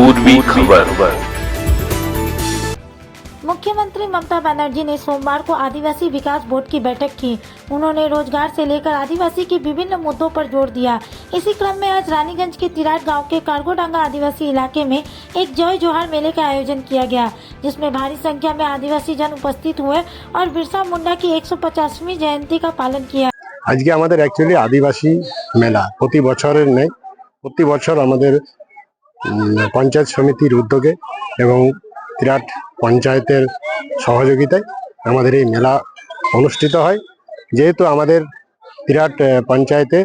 पूर्वी खबर। मुख्यमंत्री ममता बनर्जी ने सोमवार को आदिवासी विकास बोर्ड की बैठक की। उन्होंने रोजगार से लेकर आदिवासी के विभिन्न मुद्दों पर जोर दिया। इसी क्रम में आज रानीगंज के तिराट गांव के कारगोडांगा आदिवासी इलाके में एक जय जोहार मेले का आयोजन किया गया, जिसमें भारी संख्या में आदिवासी जन उपस्थित हुए और बिरसा मुंडा की 150वीं जयंती का पालन किया। आज के हमारे एक्चुअली आदिवासी मेला प्रति बछर नहीं, प्रति बछर हमारे पंचायत समितिर उद्योगे एवं तिराट पंचायतेर सहयोगिताय हमारे ये मेला अनुष्ठित है। जेहेतु हमारे तिराट पंचायते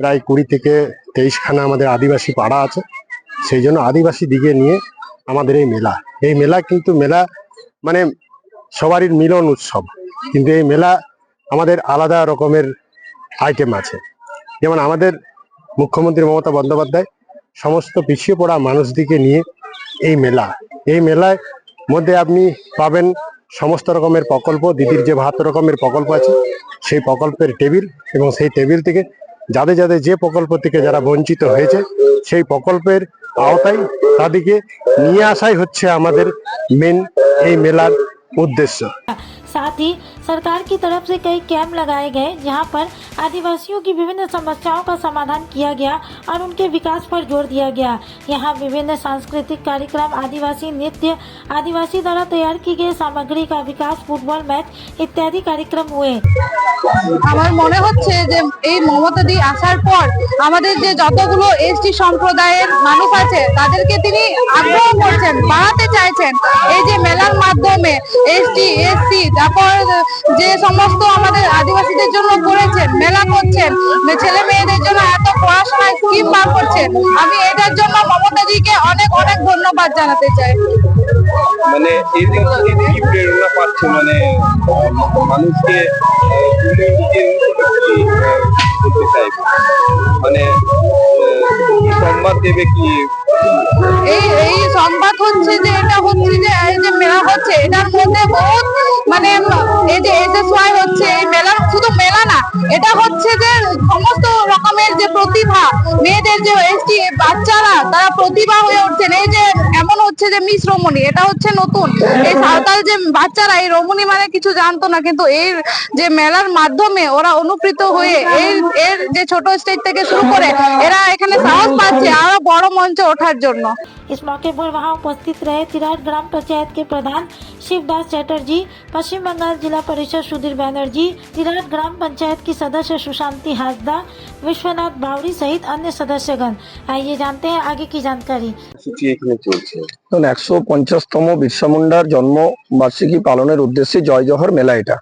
प्राय 20 থেকে 23 खाना हमारे आदिवासी पाड़ा आछे, सेई जोन्नो आदिवासी दिके निये हमारे ये मेला किन्तु मेला माने सबारই मिलन उत्सव, किन्तु ये मेला हमारे आलादा रकमेर आइटेम आछे। जेमन हमारे मुख्यमंत्री ममता बंदोपाध्याय समस्त पिछिए पड़ा मानुषदिके निये এই মেলায় মধ্যে আপনি পাবেন সমস্ত রকমের প্রকল্প, দিদির যে 72 রকমের প্রকল্প আছে সেই প্রকল্পের টেবিল এবং সেই টেবিল থেকে যাদের যে প্রকল্প থেকে যারা বঞ্চিত হয়েছে সেই প্রকল্পের আওতায় তাদেরকে নিয়ে আসাই হচ্ছে আমাদের মেন এই মেলার उद्देश्य। साथ ही सरकार की तरफ से कई कैंप लगाए गए, जहां पर आदिवासियों की विभिन्न समस्याओं का समाधान किया गया और उनके विकास पर जोर दिया गया। यहां विभिन्न सांस्कृतिक कार्यक्रम, आदिवासी नृत्य, आदिवासी द्वारा तैयार की गई सामग्री का विकास, फुटबॉल मैच इत्यादि कार्यक्रम हुए। আমার মনে হচ্ছে যে এই মমতাদি আসার পর আমাদের যে যতগুলো এসটি সম্প্রদায়ের মানুষ আছে তাদেরকে তিনি আগ্রহ করছেন, বাড়াতে চাইছেন। এই যে মেলার মাধ্যমে এসটি এসসি তারপর যে সমস্ত আমাদের আদিবাসীদের জন্য করেছেন, মেলা করছেন, ছেলে মেয়েদের জন্য এত পড়াশোনার স্কিম বার করছেন, আমি এটার জন্য মমতাদিকে অনেক অনেক ধন্যবাদ জানাতে চাই। মানে এই যে কি প্রেরণা পাচ্ছে, মানে মানুষকে বলতে চাই, মানে সংবাদ দেবে কি এই সংবাদ হচ্ছে যে এটা হচ্ছে যে এই যে মেলা হচ্ছে এটার মধ্যে বহুত মানে এই যে এসএসওয়াই হচ্ছে, এই মেলা শুধু মেলা না, এটা হচ্ছে যে সমস্ত রকমের যে প্রতিভা, মেয়েদের যে এসটি বাচ্চারা তারা প্রতিভা হয়ে উঠছেন। এই যে এমন হচ্ছে যে মিস রমণী, এটা হচ্ছে নতুন। এই সাঁওতাল যে বাচ্চারা এই রমণী মানে কিছু জানতো না, কিন্তু এই যে মেলার মাধ্যমে ওরা অনুপ্রিত হয়ে এর যে ছোট স্টেজ থেকে শুরু করে এরা এখানে সাহস পাচ্ছে আরো বড় মঞ্চে ওঠার জন্য। इस मौके पर वहां उपस्थित रहे तिराट ग्राम पंचायत के प्रधान शिवदास चैटर्जी, पश्चिम बंगाल जिला परिषद सुधीर बैनर्जी, तिराट ग्राम पंचायत की सदस्य सुशांति हासदा, विश्वनाथ बावरी सहित अन्य सदस्यगण। आइए जानते हैं आगे की जानकारी। সূচি এখানে চলছে। 150তম বিরসা মুন্ডার জন্ম বার্ষিকী পালনের উদ্দেশ্যে জয় জোহার মেলা এটা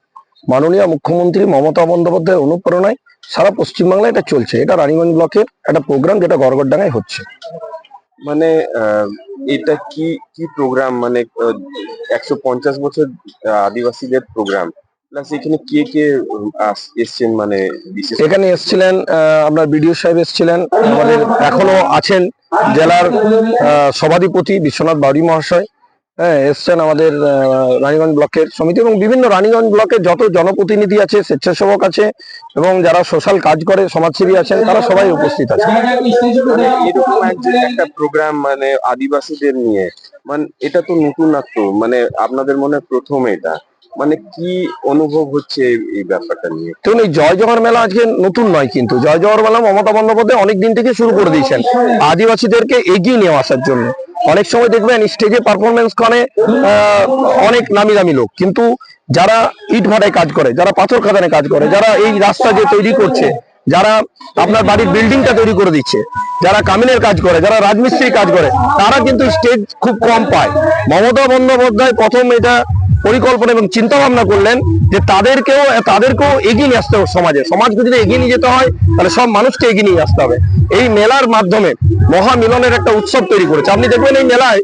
মাননীয় মুখ্যমন্ত্রী মমতা বন্দ্যোপাধ্যায়ের অনুপ্রেরণায় সারা পশ্চিমবাংলায় এটা চলছে। এটা রানীগঞ্জ ব্লকের একটা প্রোগ্রাম যেটা গড়গড়ডাঙ্গায় হচ্ছে। মানে এটা কি কি প্রোগ্রাম, মানে 150 বছর আদিবাসীদের প্রোগ্রাম, প্লাস এখানে কে কে এসছেন, মানে বিশেষ এখানে এসেছিলেন আপনার বিডিও সাহেব এসেছিলেন, আমাদের এখনো আছেন জেলার সভাধিপতি বিশ্বনাথ বাউরি মহাশয়, হ্যাঁ এসছেন আমাদের রানীগঞ্জ ব্লকের সমিতি এবং বিভিন্ন রানীগঞ্জ ব্লকের যত জনপ্রতিনিধি আছে, স্বেচ্ছাসেবক আছে এবং যারা সোশ্যাল কাজ করে সমাজসেবী আছেন তারা সবাই উপস্থিত আছে। এরকম একটা প্রোগ্রাম মানে আদিবাসীদের নিয়ে, মানে এটা তো নতুনত্ব, মানে আপনাদের মনে প্রথম এটা, মানে কি অনুভব হচ্ছে এই ব্যাপারটা নিয়ে? দেখুন, এই জয় জোহার মেলা আজকে নতুন নয়, কিন্তু জয় জোহার মেলা মমতা বন্দ্যোপাধ্যায় অনেক দিন থেকে শুরু করে দিয়েছেন আদিবাসীদেরকে এগিয়ে নিয়ে আসার জন্য। অনেক সময় দেখবেন স্টেজে পারফরমেন্স করে অনেক নামি দামি লোক, কিন্তু যারা ইট ভাটায় কাজ করে, যারা পাথর খাদানে কাজ করে, যারা এই রাস্তা যে তৈরি করছে, যারা আপনার বাড়ির বিল্ডিংটা তৈরি করে দিচ্ছে, যারা কামিনের কাজ করে, যারা রাজমিস্ত্রির কাজ করে, তারা কিন্তু স্টেজ খুব কম পায়। মমতা বন্দ্যোপাধ্যায় প্রথম এটা পরিকল্পনা এবং চিন্তা ভাবনা করলেন যে তাদেরকেও এগিয়ে নিয়ে আসতে হবে। সমাজকে যদি এগিয়ে নিয়ে যেতে হয় তাহলে সব মানুষকে এগিয়ে নিয়ে আসতে হবে। এই মেলার মাধ্যমে মহামিলনের একটা উৎসব তৈরি করেছে। আপনি দেখবেন এই মেলায়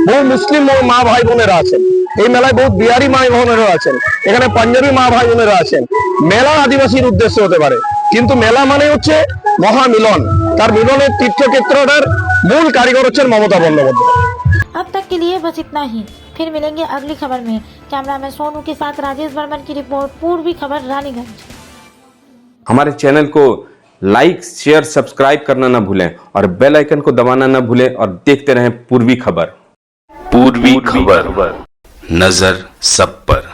বহু মুসলিম মা ভাই বোনেরা আছেন, এই মেলায় বহু বিহারি মা বোনেরা আছেন, এখানে পাঞ্জাবি মা ভাই বোনেরা আছেন। মেলা আদিবাসীর উদ্দেশ্য হতে পারে, কিন্তু মেলা মানে হচ্ছে মহামিলন। তার মিলনের তীর্থক্ষেত্রটার মূল কারিগর হচ্ছেন মমতা বন্দ্যোপাধ্যায়। अब तक के लिए बस इतना ही, फिर मिलेंगे अगली खबर में। कैमरामैन सोनू के साथ राजेश बर्मन की रिपोर्ट, पूर्वी खबर रानीगंज। हमारे चैनल को लाइक शेयर सब्सक्राइब करना ना भूलें और बेल आइकन को दबाना ना भूलें और देखते रहें पूर्वी खबर। पूर्वी खबर, नजर सब पर।